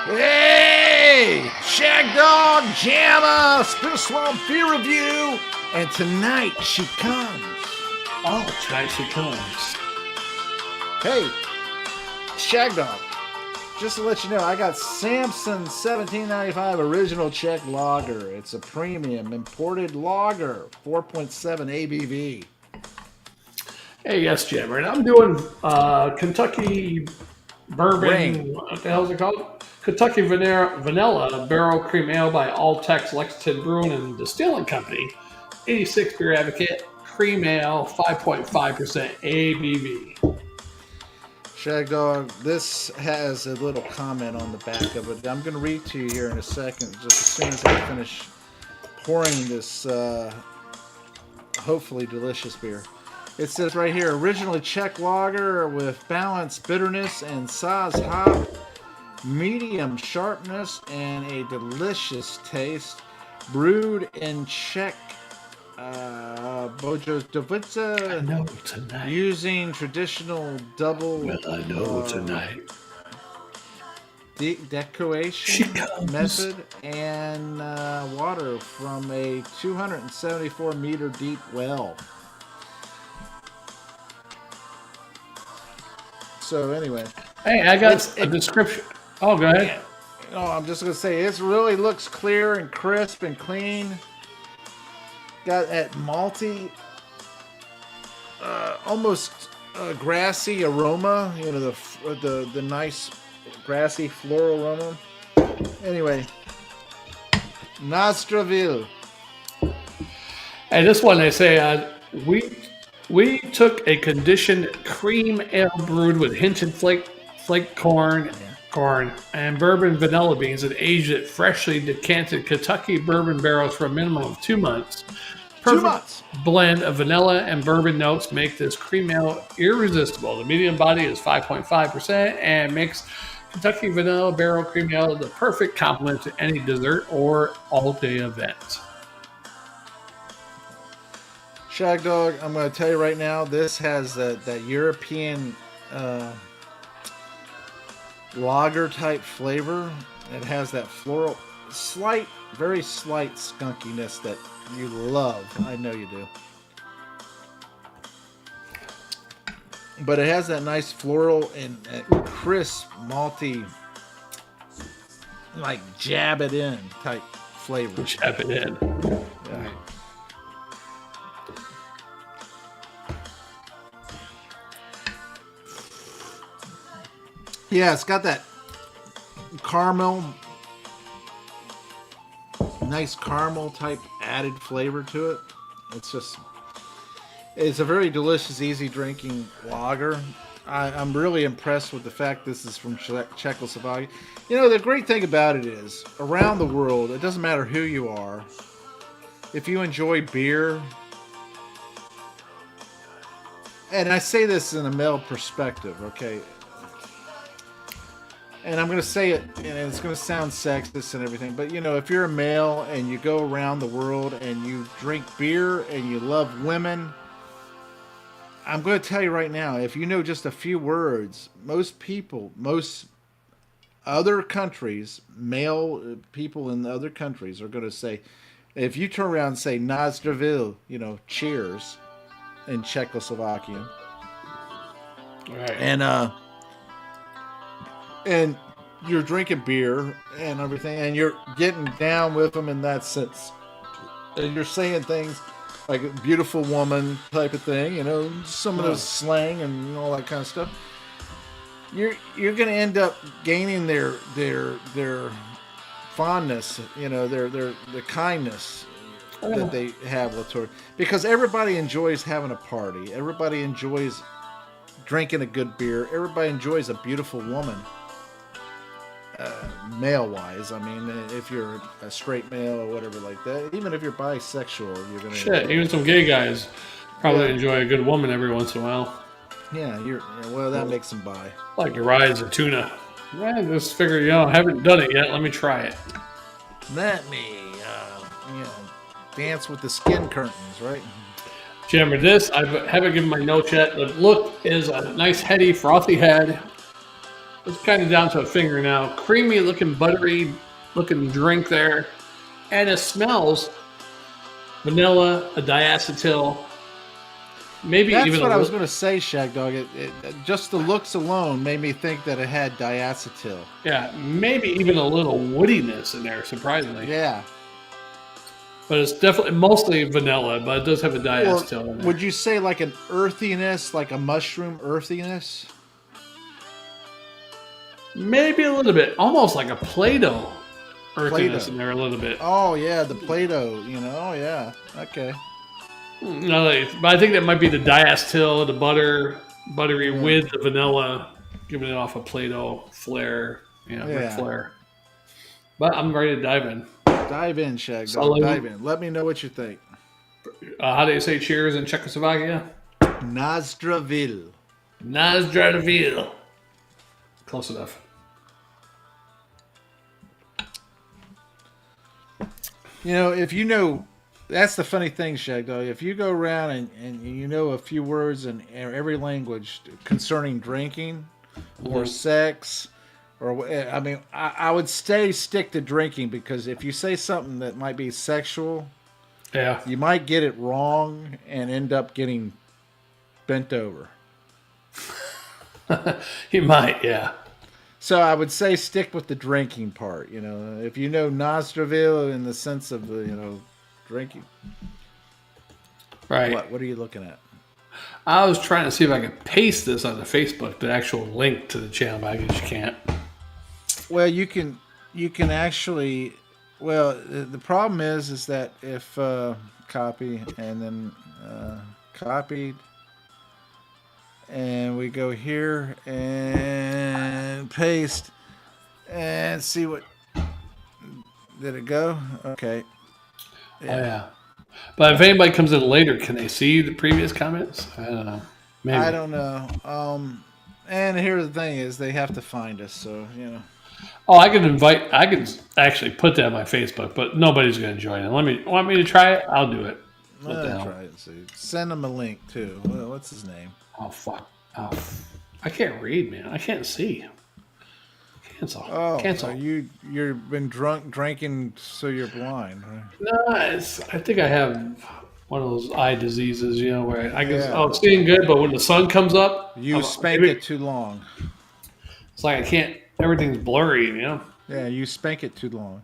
Hey! Shag Dog, Jamma, Spit a Swamp Beer Review, and tonight she comes. Oh, tonight she comes. Hey, Shag Dog, just to let you know, I got Samson 1795 Original Czech Lager. It's a premium imported lager, 4.7 ABV. Hey, yes, Jammer, and I'm doing Kentucky bourbon. What the hell is it called? Kentucky Vanilla Barrel Cream Ale by All-Tex Lexington Brewing and Distilling Company. 86 Beer Advocate Cream Ale, 5.5% ABV. Shag Dog, this has a little comment on the back of it. I'm going to read to you here in a second, just as soon as I finish pouring this hopefully delicious beer. It says right here, originally Czech lager with balanced bitterness and Saaz hop, medium sharpness, and a delicious taste. Brewed in Czech Budějovice. I know tonight. Using traditional double. Well, I know tonight. Decoration method and water from a 274 meter deep well. So anyway, hey, I got a description. Oh, go ahead. No, I'm just gonna say it really looks clear and crisp and clean. Got that malty, almost grassy aroma. You know, the nice grassy floral aroma. Anyway, Nostraville. Hey, this one they say we took a conditioned cream ale brewed with hinted flake corn, and bourbon vanilla beans and aged it freshly decanted Kentucky bourbon barrels for a minimum of 2 months. Perfect blend of vanilla and bourbon notes make this cream ale irresistible. The medium body is 5.5% and makes Kentucky vanilla barrel cream ale the perfect complement to any dessert or all-day event. Shag Dog, I'm going to tell you right now, this has that European lager type flavor. It has that floral, very slight skunkiness that you love. I know you do. But it has that nice floral and crisp, malty, like jab it in type flavor. Jab it in. Yeah. Yeah, it's got that caramel, nice caramel type added flavor to it. It's a very delicious, easy drinking lager. I'm really impressed with the fact this is from Czechoslovakia. You know, the great thing about it is, around the world, it doesn't matter who you are. If you enjoy beer, and I say this in a male perspective, okay? And I'm going to say it, and it's going to sound sexist and everything, but, you know, if you're a male and you go around the world and you drink beer and you love women, I'm going to tell you right now, if you know just a few words, most other countries, male people in other countries are going to say, if you turn around and say Nazdravil, you know, cheers, in Czechoslovakian. Right. And you're drinking beer and everything, and you're getting down with them in that sense. And you're saying things like a beautiful woman type of thing, you know, some of those slang and all that kind of stuff. You're going to end up gaining their fondness, you know, their kindness that they have toward, because everybody enjoys having a party. Everybody enjoys drinking a good beer. Everybody enjoys a beautiful woman. Male-wise, I mean, if you're a straight male or whatever like that, even if you're bisexual, you're gonna even some gay guys probably enjoy a good woman every once in a while. Yeah, well, that makes them bi. Like your rides of tuna. Yeah, just figure, you know, I haven't done it yet. Let me try it. Let me, dance with the skin curtains, right? Jammer, this I haven't given my notes yet. The look is a nice heady, frothy head. It's kind of down to a finger now. Creamy looking, buttery looking drink there. And it smells vanilla, a diacetyl. Maybe That's even what I was going to say, Shag Dog. It just the looks alone made me think that it had diacetyl. Yeah, maybe even a little woodiness in there, surprisingly. Yeah. But it's definitely mostly vanilla, but it does have a diacetyl in there. Would you say like an earthiness, like a mushroom earthiness? Maybe a little bit. Almost like a Play-Doh earthiness in there a little bit. Oh, yeah, the Play-Doh, Oh, yeah. Okay. No, but I think that might be the diacetyl, the buttery with the vanilla, giving it off a Play-Doh flair, Ric Flair. But I'm ready to dive in. Dive in, Shag Dog. Dive in. Let me know what you think. How do you say cheers in Czechoslovakia? Nazdravil. Nazdravil. Close enough. If that's the funny thing, Shag Dog. If you go around and you know a few words in every language concerning drinking or sex, I would stick to drinking, because if you say something that might be sexual, you might get it wrong and end up getting bent over. You might, yeah. So I would say stick with the drinking part. If you know Nazdravil in the sense of drinking. Right. What are you looking at? I was trying to see if I could paste this on the Facebook, the actual link to the channel, but I guess you can't. Well, you can actually. Well, the problem is that if copy and then copied, and we go here and paste and see what did it go? Okay. Yeah. But if anybody comes in later, can they see the previous comments? I don't know. Maybe. I don't know. And here's the thing: is they have to find us. So Oh, I can actually put that on my Facebook, but nobody's going to join it. Want me to try it? I'll do it. What the hell? Try it. See. Send them a link too. Well, what's his name? Oh fuck! Oh, I can't read, man. I can't see. Cancel. Oh, Cancel. You've been drinking, so you're blind, right? No, I think I have one of those eye diseases, where I guess seeing good, but when the sun comes up, you spank it too long. It's like I can't. Everything's blurry, Yeah, you spank it too long.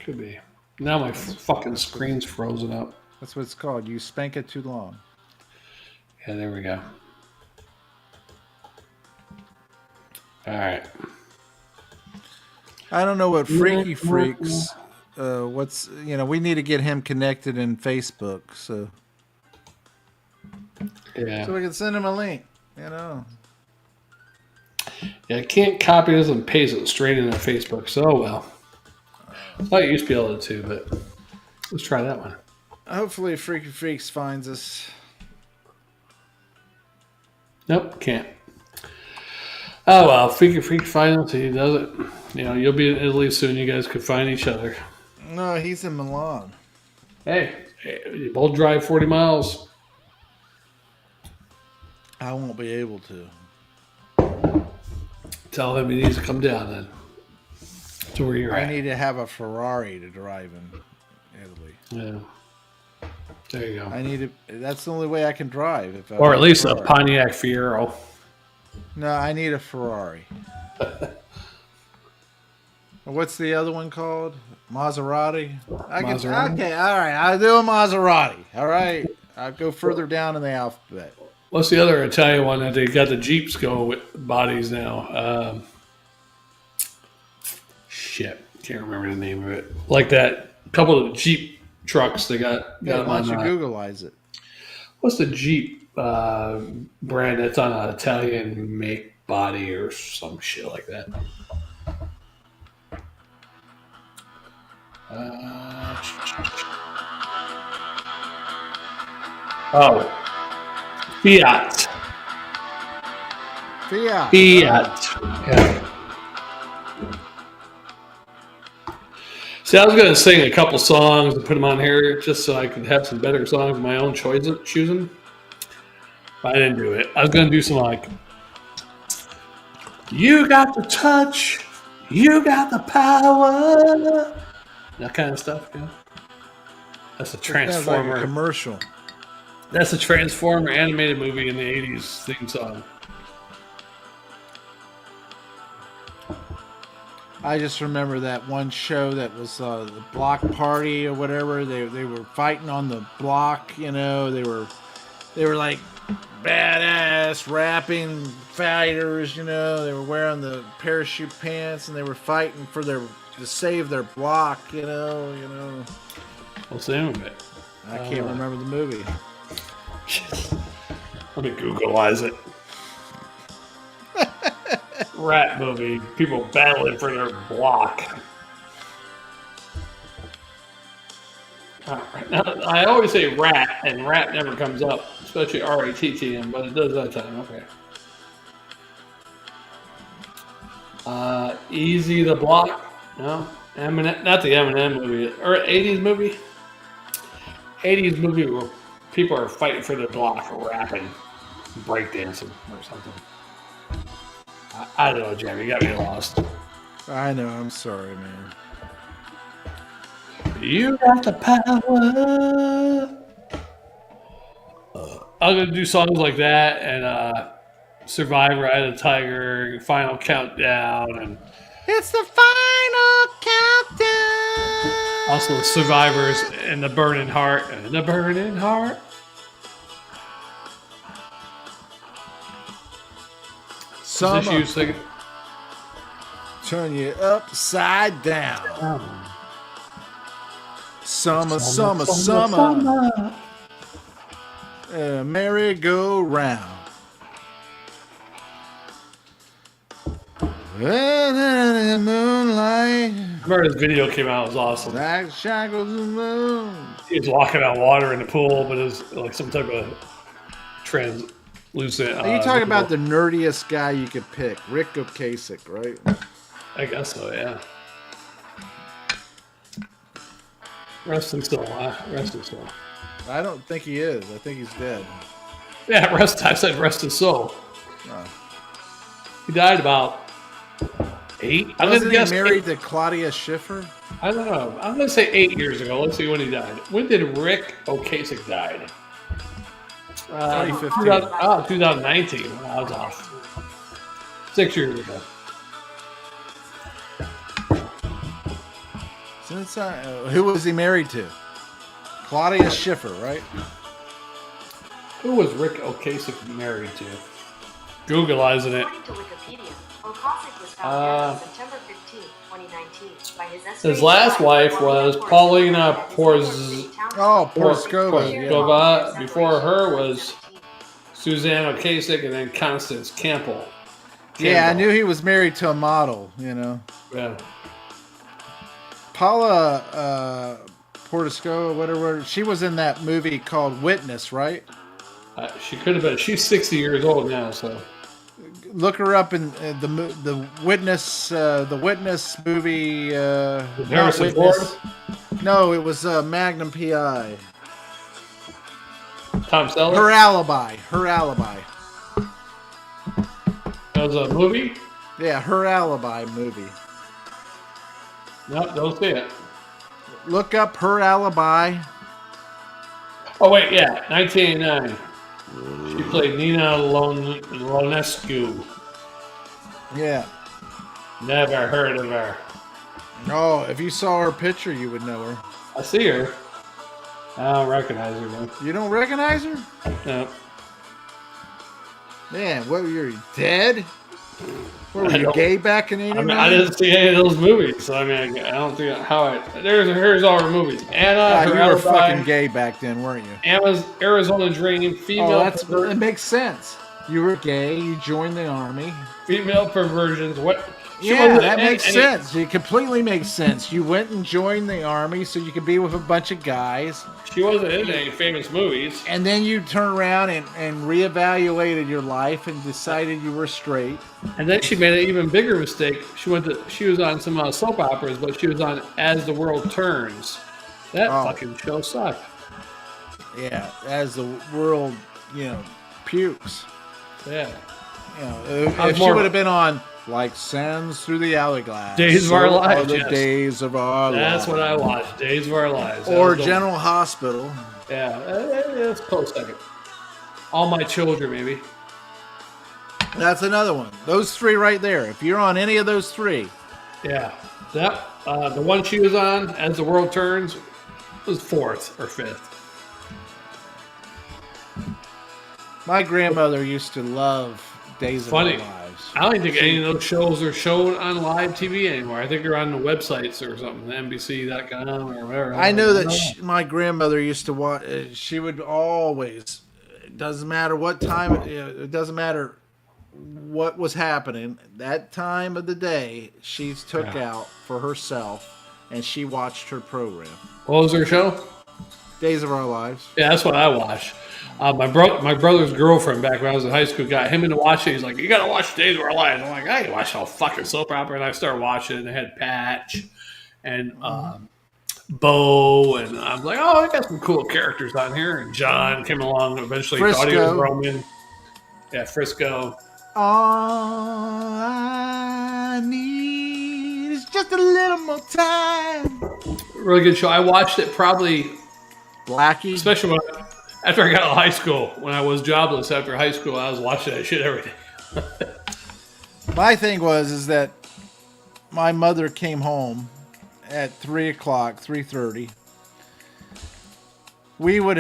Could be. Now my fucking screen's frozen up. That's what it's called. You spank it too long. Yeah, there we go. All right. I don't know what Freaky Freaks. We need to get him connected in Facebook, so we can send him a link. Yeah, I can't copy this and paste it straight into Facebook. So well, I thought you used to be able to, but let's try that one. Hopefully, Freaky Freaks finds us. Nope, can't. Oh well, Freaky Freak finds us. He does it. You'll be in Italy soon. You guys could find each other. No, he's in Milan. Hey, you both drive 40 miles. I won't be able to. Tell him he needs to come down then. To where you're at. I need to have a Ferrari to drive in Italy. Yeah. There you go. I need to. That's the only way I can drive. Or at least a Pontiac Fiero. No, I need a Ferrari. What's the other one called? Maserati? Maserati? Okay, all right. I'll do a Maserati. All right. I'll go further down in the alphabet. What's the other Italian one that they got the Jeeps go with bodies now? Shit. Can't remember the name of it. Like that couple of Jeep trucks they got Why don't you Googleize it? What's the Jeep brand that's on an Italian make body or some shit like that? Fiat. Yeah. See, I was going to sing a couple songs and put them on here just so I could have some better songs of my own choosing. But I didn't do it. I was going to do some You got the touch. You got the power. That kind of stuff. Yeah. That's a Transformer. Like a commercial. That's a Transformer animated movie in the 80s theme song. I just remember that one show that was the Block Party or whatever. They were fighting on the block, you know. They were like badass rapping fighters, you know. They were wearing the parachute pants and they were fighting for to save their block, you know. What's the name of it? I can't remember the movie. Let me Googleize it. Rat movie. People battling for their block. Now, I always say rat, and rat never comes up, especially R-A-T-T-M, but it does that time. Okay. Easy the Block. No, Eminem, not the Eminem movie, or 80s movie. 80s movie where people are fighting for their block, or rapping, breakdancing, or something. I don't know, Jim. You got me lost. I know. I'm sorry, man. You got the power. I'm gonna do songs like that and Survivor, Eye of the Tiger, Final Countdown, and It's the final countdown. also the Survivors and the Burning Heart and the Burning Heart. Is this you singing? Turn you upside down. Summer, summer, summer. Merry-go-round. Moonlight. I remember this video came out. It was awesome. Like shackles of moon. He was walking on water in the pool, but it was like some type of translucent. Are you talking about the nerdiest guy you could pick? Rick Ocasek, right? I guess so, yeah. Rest in soul, rest in soul. I don't think he is. I think he's dead. Yeah, I said rest his soul. Oh. He died about 8. Wasn't he married to Claudia Schiffer? I don't know. I'm going to say 8 years ago. Let's see when he died. When did Rick Ocasek die? 2015. 2019. I was off. 6 years ago. Who was he married to? Claudia Schiffer, right? Who was Rick Ocasek married to? Googleizing it. According to Wikipedia, Ocasek was found on September 15, 2019, by his last wife was Paulina Porskova. Porskova. Before her was Suzanne Ocasek and then Constance Campbell. Yeah, I knew he was married to a model, you know. Yeah. Paula Porskova, whatever, she was in that movie called Witness, right? She could have been. She's 60 years old now, so. Look her up in the Witness movie. Harrison Ford? No, it was Magnum PI. Tom Selleck? Her Alibi. That was a movie? Yeah, Her Alibi movie. Nope, don't see it. Look up Her Alibi. Oh, wait, yeah, 1989. She played Nina Lonescu. Yeah. Never heard of her. Oh, if you saw her picture, you would know her. I see her. I don't recognize her, though. You don't recognize her? No. Man, what, you're dead? What, were you gay back in 89? I didn't see any of those movies, so I mean, I don't think how here's all her movies. Anna, you were fucking gay back then, weren't you? Anna's Arizona Dream, female. It makes sense. You were gay. You joined the army. Female perversions. What? That makes sense. It completely makes sense. You went and joined the army so you could be with a bunch of guys. She wasn't in any famous movies. And then you turned around and reevaluated your life and decided you were straight. And then she made an even bigger mistake. She was on some soap operas, but she was on As the World Turns. That fucking show sucked. Yeah, As the World, pukes. Yeah. If she would have been on Like sands through the hourglass. Days of Our So Lives, are the yes. days of our That's lives. what I watched. Days of Our Lives. That Or was the- General Hospital. Yeah, that's close second. All My Children, maybe. That's another one. Those three right there. If you're on any of those three, Yeah, that the one she was on, As the World Turns, was 4th or 5th. my grandmother used to love Days Funny. of Our Lives. I don't think any of those shows are shown on live TV anymore. I think they're on the websites or something, NBC.com or whatever. I know that my grandmother used to watch. She would always. It doesn't matter what time. It doesn't matter what was happening. That time of the day, she took out for herself, and she watched her program. What was her show? Days of Our Lives. Yeah, that's what I watched. My brother's girlfriend back when I was in high school got him into watching. He's like, "You got to watch Days of Our Lives." I'm like, "I ain't watch no fucking soap opera." And I started watching, and they had Patch and Bo, and I'm like, "Oh, I got some cool characters on here." And John came along. Eventually, thought he was Frisco. Roman. Yeah, Frisco. All I need is just a little more time. Really good show. I watched it probably, Blackie. especially after I got out of high school. When I was jobless after high school, I was watching that shit every day. My thing is that my mother came home at 3 o'clock, 3:30. We would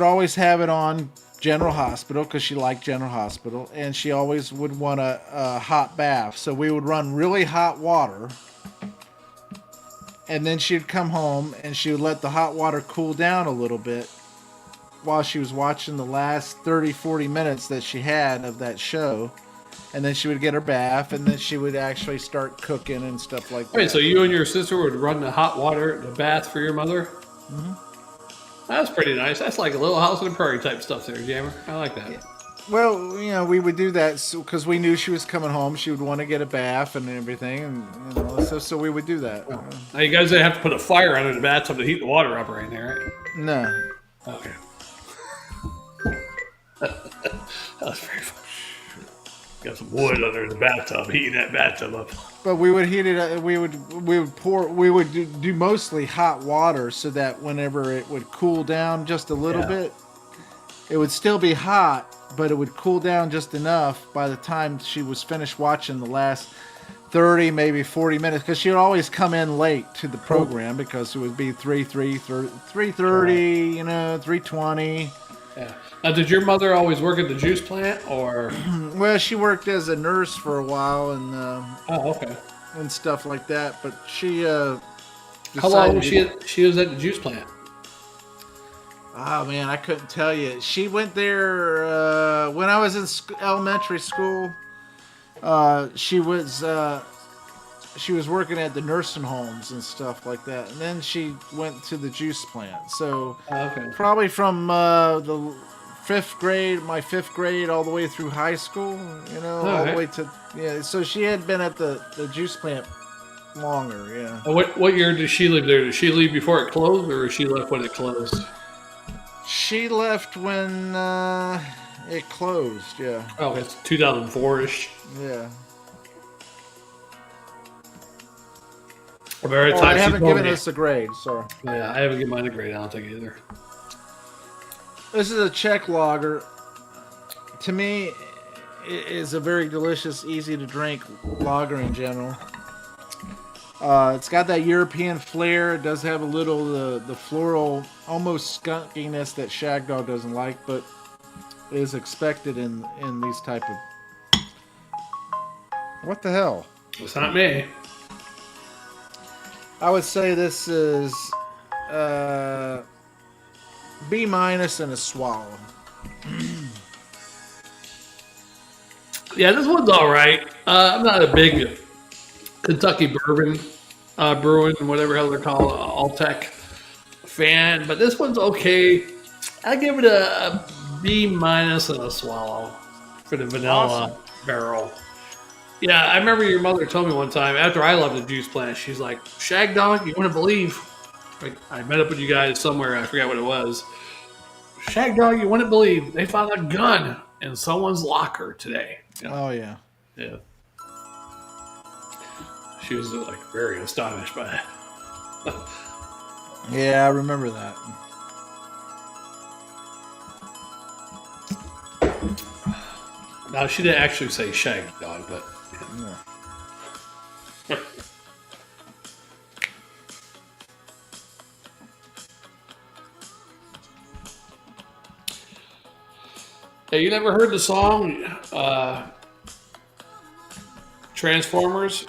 always have it on General Hospital because she liked General Hospital, and she always would want a hot bath. So we would run really hot water, and then she'd come home and she would let the hot water cool down a little bit while she was watching the last 30, 40 minutes that she had of that show. And then she would get her bath, and then she would actually start cooking and stuff like that. Wait, so you and your sister would run the hot water, the bath for your mother? Mm-hmm. That's pretty nice. That's like a Little House on the Prairie type stuff there, Jammer. I like that. Yeah. Well, we would do that because we knew she was coming home. She would want to get a bath and everything, and so we would do that. Now, you guys didn't have to put a fire under the bathtub to heat the water up right there, right? No. Okay. That was very fun. Got some wood under the bathtub, heating that bathtub up. But we would heat it. We would do mostly hot water so that whenever it would cool down just a little bit, it would still be hot, but it would cool down just enough by the time she was finished watching the last 30, maybe 40 minutes, because she would always come in late to the program because it would be 3:30, 3:20. Yeah. Now, did your mother always work at the juice plant, or? Well, she worked as a nurse for a while and Okay. and stuff like that, but she How long was she was at the juice plant? Oh man, I couldn't tell you. She went there when I was in elementary school. She was working at the nursing homes and stuff like that, and then she went to the juice plant. So probably from the my fifth grade, all the way through high school. All the way to So she had been at the juice plant longer. Yeah. What year did she live there? Did she leave before it closed, or she left when it closed? She left when it closed. Yeah. Oh, it's 2004-ish. Yeah. I haven't given us a grade, sorry. Yeah, I haven't given mine a grade. I don't think either. This is a Czech Lager. To me, it is a very delicious, easy to drink lager in general. It's got that European flair. It does have a little the floral, almost skunkiness that Shag Dog doesn't like, but is expected in these type of. What the hell? It's not me. I would say this is B- and a swallow. Yeah, this one's all right. I'm not a big Kentucky bourbon brewing, whatever hell they're called, All-Tech fan, but this one's okay. I give it a B- and a swallow for the vanilla barrel. Yeah, I remember your mother told me one time after I left the juice plant, she's like, "Shag Dog, you wouldn't believe." Like, I met up with you guys somewhere, I forgot what it was. "Shag Dog, you wouldn't believe they found a gun in someone's locker today." Oh yeah. Yeah. She was like very astonished by it. Yeah, I remember that. Now, she didn't actually say Shag Dog, but... Yeah. Hey, you never heard the song Transformers?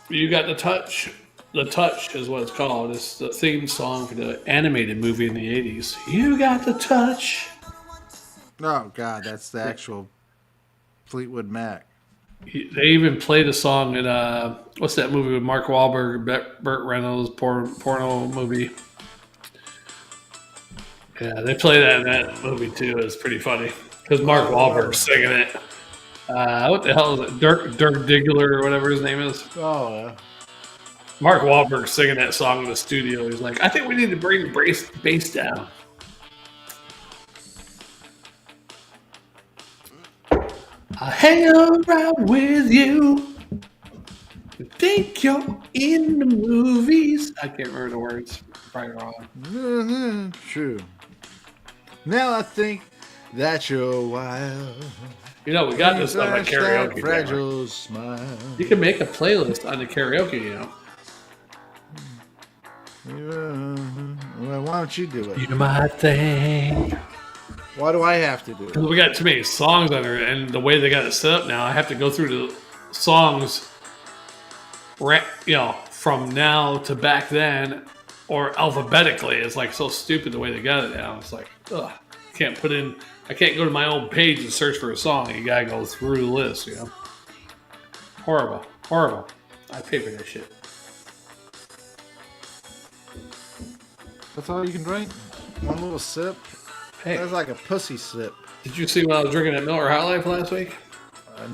You Got the Touch? The Touch is what it's called. It's the theme song for the animated movie in the 80s. You got the touch. Oh, God, that's the actual Fleetwood Mac. They even played a song in, what's that movie with Mark Wahlberg, Burt Reynolds, porno movie? Yeah, they play that in that movie too. It's pretty funny because Mark Wahlberg's singing it. What the hell is it? Dirk Diggler or whatever his name is. Oh, yeah. Mark Wahlberg singing that song in the studio. He's like, I think we need to bring the bass down. I hang around with you. Think you're in the movies. I can't remember the words. Probably wrong. Mm-hmm. True. Now I think that you're wild. You know, we got this on my karaoke. That fragile smile. You can make a playlist on the karaoke, you know. Well, why don't you do it? You might think. Why do I have to do it? Because we got too many songs on there, and the way they got it set up now, I have to go through the songs, from now to back then, or alphabetically. It's like so stupid the way they got it now. It's like, ugh, I can't go to my own page and search for a song. You gotta go through the list, you know. Horrible. I pay for that shit. That's all you can drink? One little sip? Hey, That's like a pussy sip. did you see when I was drinking that Miller High Life last week?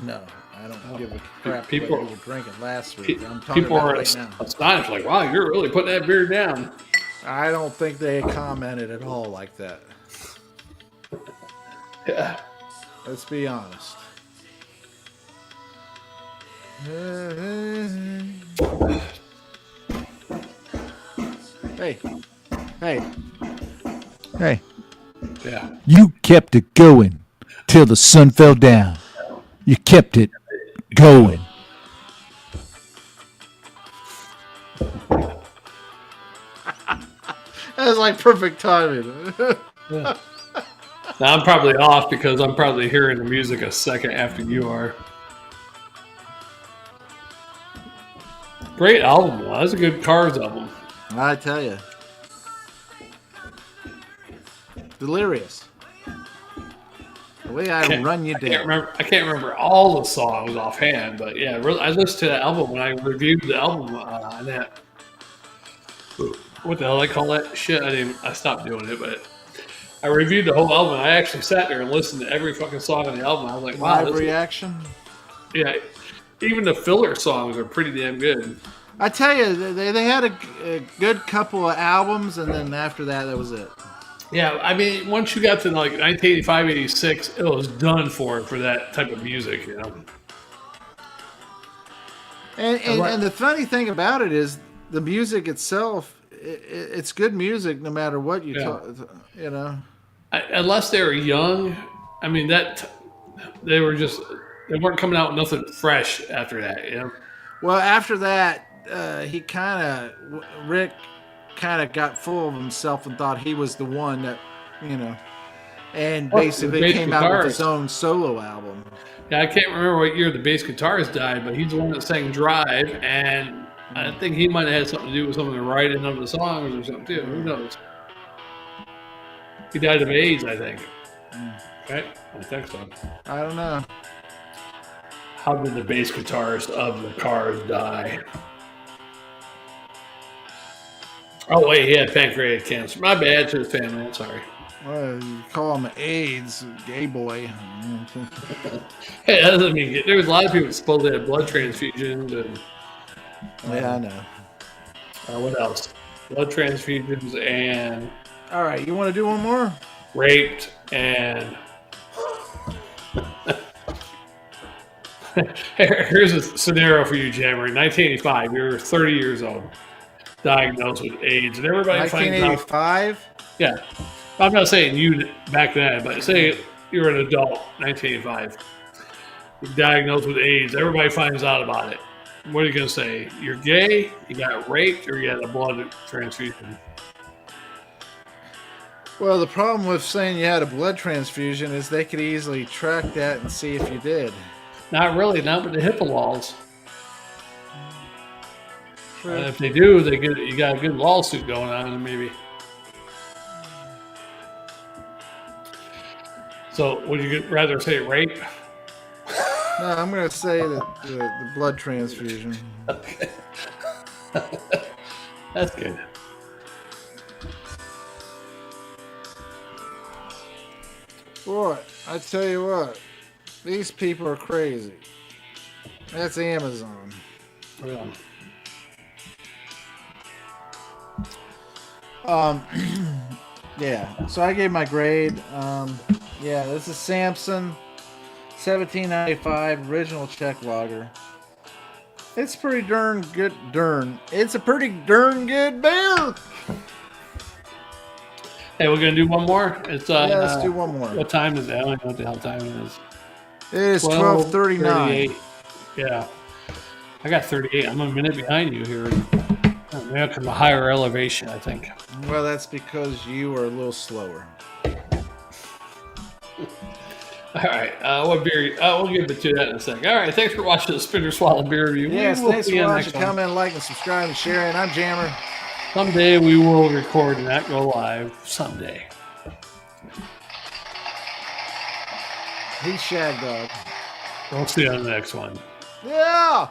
No, I don't give a crap People- what you were drinking last week. I'm talking People about are right now. astonished, like, wow, you're really putting that beer down. I don't think they commented at all like that. Yeah. Let's be honest. Hey. Yeah. You kept it going till the sun fell down. You kept it going. That was like perfect timing. Yeah. Now I'm probably off because I'm probably hearing the music a second after you are. Great album, though. That's a good Cars album. I tell you. Delirious. The way I run you down. I can't remember all the songs offhand, but yeah, really, I listened to that album when I reviewed the album on that. What the hell I call that shit? I stopped doing it, but I reviewed the whole album. I actually sat there and listened to every fucking song on the album. I was like, wow. Live reaction. Yeah, even the filler songs are pretty damn good. I tell you, they had a good couple of albums, and then after that was it. Yeah, I mean, once you got to like 1985, 86, it was done for that type of music, you know. And the funny thing about it is the music itself. It's good music no matter what you talk, you know. Unless they were young, I mean they weren't coming out with nothing fresh after that, you know. Well, after that, Rick kind of got full of himself and thought he was the one that, you know, and basically came out with his own solo album. Yeah, I can't remember what year the bass guitarist died, but he's the one that sang Drive, and I think he might have had something to do with some of the writing of the songs or something too. Who knows? He died of AIDS, I think. Right? I think so. I don't know. How did the bass guitarist of the Cars die? Oh, wait, he had pancreatic cancer. My bad to the family. I'm sorry. Well, you call him AIDS, gay boy. Hey, that doesn't mean there was a lot of people supposed to have blood transfusions and. Yeah, I know. What else? Blood transfusions and. All right, you want to do one more? Raped and. Here's a scenario for you, Jammer. In 1985, you're 30 years old, diagnosed with AIDS, and everybody finds out. 1985. Yeah, I'm not saying you back then, but say you're an adult, 1985, you're diagnosed with AIDS. Everybody finds out about it. What are you gonna say? You're gay, you got raped, or you had a blood transfusion? Well, the problem with saying you had a blood transfusion is they could easily track that and see if you did. Not really, not with the HIPAA laws. True. If they do, you got a good lawsuit going on, maybe. So, would you rather say rape? No, I'm going to say that the blood transfusion. Okay. That's good. Boy, I tell you what, these people are crazy. That's Amazon. Yeah. Yeah. So I gave my grade. Yeah, this is Samson, 1795 original Czech Lager. It's pretty darn good. It's a pretty darn good beer. Hey, we're gonna do one more. It's Yeah, let's do one more. What time is it? I don't know what the hell time it is. It is 12:39. Yeah, I got 38. I'm a minute behind you here. Maybe I'm a higher elevation, I think. Well, that's because you are a little slower. All right, what beer? We'll get to that in a second. All right, thanks for watching the Spinner Swallow Beer Review. Yes, We will thanks see for you watching. next time. Comment, like, and subscribe, and share. And I'm Jammer. Someday we will record and not go live. Someday. He's Shag Dog. We'll see you on the next one. Yeah!